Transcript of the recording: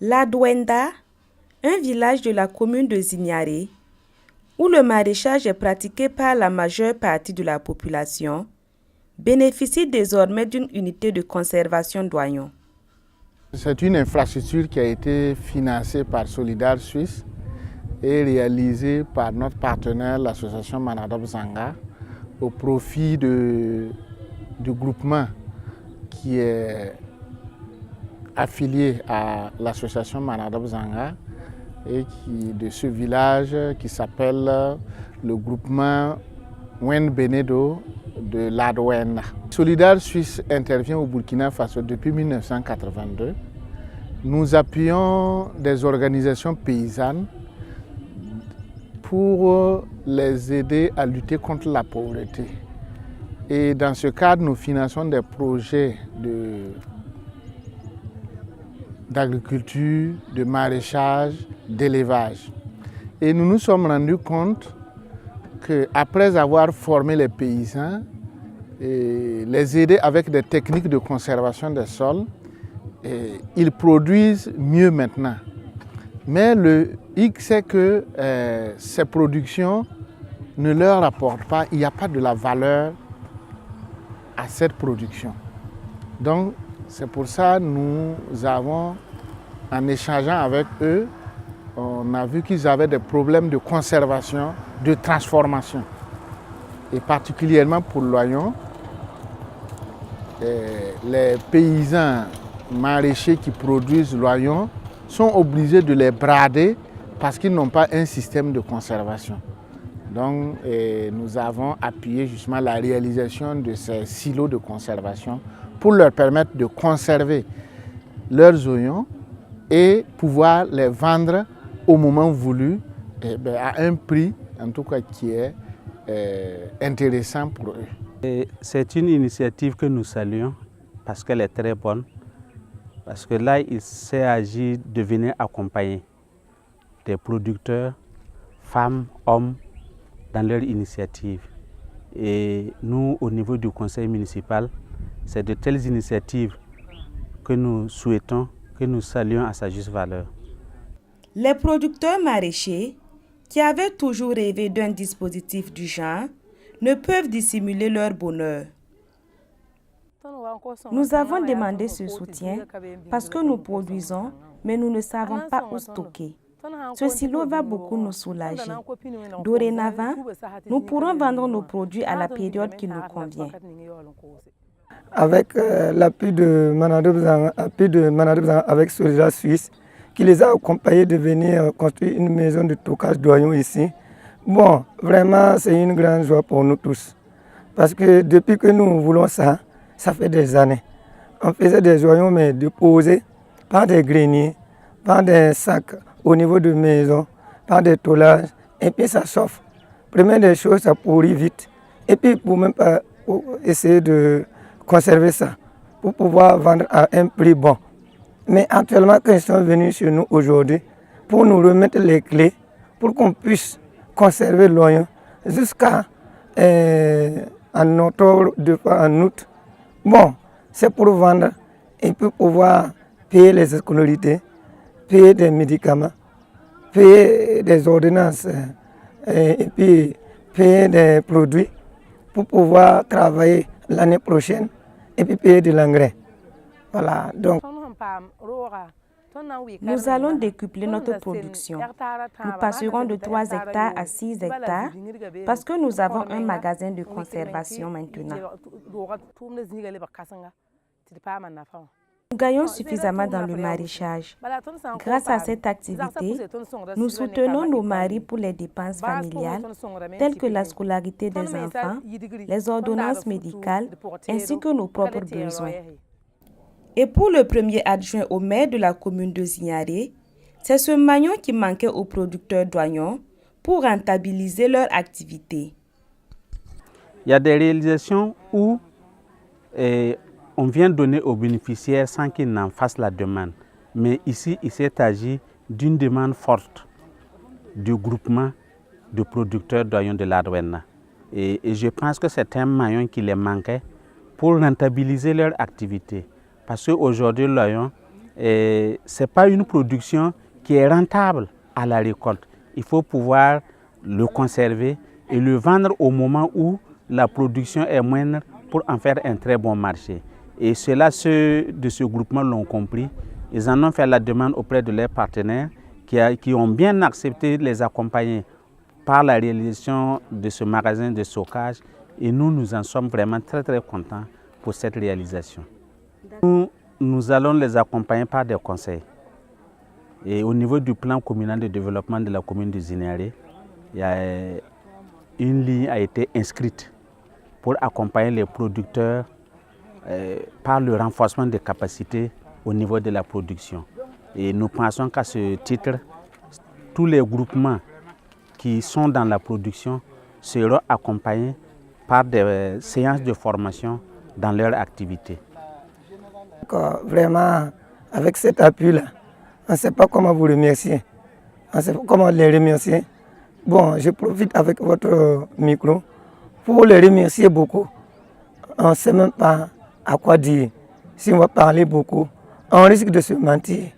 Ladwenda, un village de la commune de Zignaré, où le maraîchage est pratiqué par la majeure partie de la population, bénéficie désormais d'une unité de conservation d'oignons. C'est une infrastructure qui a été financée par Solidar Suisse et réalisée par notre partenaire, l'association Manadop Zanga, au profit du groupement qui est affilié à l'association Manadop Zanga et de ce village qui s'appelle le groupement Wen Benedo de Ladwenda. Solidar Suisse intervient au Burkina Faso depuis 1982. Nous appuyons des organisations paysannes pour les aider à lutter contre la pauvreté. Et dans ce cadre, nous finançons des projets d'agriculture, de maraîchage, d'élevage. Et nous nous sommes rendus compte qu'après avoir formé les paysans et les aider avec des techniques de conservation des sols, ils produisent mieux maintenant. Mais le hic, c'est que ces productions ne leur apportent pas, il n'y a pas de la valeur à cette production. Donc, c'est pour ça que nous avons, en échangeant avec eux, on a vu qu'ils avaient des problèmes de conservation, de transformation. Et particulièrement pour l'oignon, les paysans maraîchers qui produisent l'oignon sont obligés de les brader parce qu'ils n'ont pas un système de conservation. Donc, nous avons appuyé justement la réalisation de ces silos de conservation pour leur permettre de conserver leurs oignons et pouvoir les vendre au moment voulu à un prix en tout cas qui est intéressant pour eux. C'est une initiative que nous saluons parce qu'elle est très bonne. Parce que là, il s'agit de venir accompagner des producteurs, femmes, hommes, dans leur initiative. Et nous, au niveau du conseil municipal, c'est de telles initiatives que nous souhaitons, que nous saluons à sa juste valeur. Les producteurs maraîchers, qui avaient toujours rêvé d'un dispositif du genre, ne peuvent dissimuler leur bonheur. Nous avons demandé ce soutien parce que nous produisons, mais nous ne savons pas où stocker. Ce silo va beaucoup nous soulager. Dorénavant, nous pourrons vendre nos produits à la période qui nous convient. Avec l'appui de Manadop Zanga, avec Solidar Suisse, qui les a accompagnés de venir construire une maison de stockage d'oignons ici. Bon, vraiment, c'est une grande joie pour nous tous. Parce que depuis que nous voulons ça, ça fait des années. On faisait des oignons, mais déposés par des greniers, par des sacs au niveau de maison, par des toulages, et puis ça chauffe. Première des choses, ça pourrit vite. Et puis pour même pas essayer de conserver ça, pour pouvoir vendre à un prix bon. Mais actuellement, quand ils sont venus chez nous aujourd'hui, pour nous remettre les clés, pour qu'on puisse conserver l'oignon jusqu'à en octobre, en août. Bon, c'est pour vendre et puis pouvoir payer les scolarités, payer des médicaments, payer des ordonnances et puis payer des produits pour pouvoir travailler l'année prochaine et puis payer de l'engrais. Voilà, donc. Nous allons décupler notre production. Nous passerons de 3 hectares à 6 hectares parce que nous avons un magasin de conservation maintenant. Nous gagnons suffisamment dans le maraîchage. Grâce à cette activité, nous soutenons nos maris pour les dépenses familiales, telles que la scolarité des enfants, les ordonnances médicales, ainsi que nos propres besoins. Et pour le premier adjoint au maire de la commune de Zignaré, c'est ce maillon qui manquait aux producteurs d'oignons pour rentabiliser leur activité. Il y a des réalisations où on vient donner aux bénéficiaires sans qu'ils n'en fassent la demande. Mais ici, il s'est agi d'une demande forte du groupement de producteurs d'oignons de Ladwenda. Et je pense que c'est un maillon qui les manquait pour rentabiliser leur activité. Parce qu'aujourd'hui, l'oignon ce n'est pas une production qui est rentable à la récolte. Il faut pouvoir le conserver et le vendre au moment où la production est moindre pour en faire un très bon marché. Et ceux de ce groupement l'ont compris. Ils en ont fait la demande auprès de leurs partenaires qui ont bien accepté de les accompagner par la réalisation de ce magasin de stockage. Et nous en sommes vraiment très contents pour cette réalisation. Nous allons les accompagner par des conseils. Et au niveau du plan communal de développement de la commune de Zinéré, une ligne a été inscrite pour accompagner les producteurs par le renforcement des capacités au niveau de la production. Et nous pensons qu'à ce titre, tous les groupements qui sont dans la production seront accompagnés par des séances de formation dans leur activité. Vraiment, avec cet appui-là, on ne sait pas comment vous remercier. On ne sait pas comment les remercier. Bon, je profite avec votre micro pour les remercier beaucoup. On ne sait même pas à quoi dire. Si on va parler beaucoup, on risque de se mentir.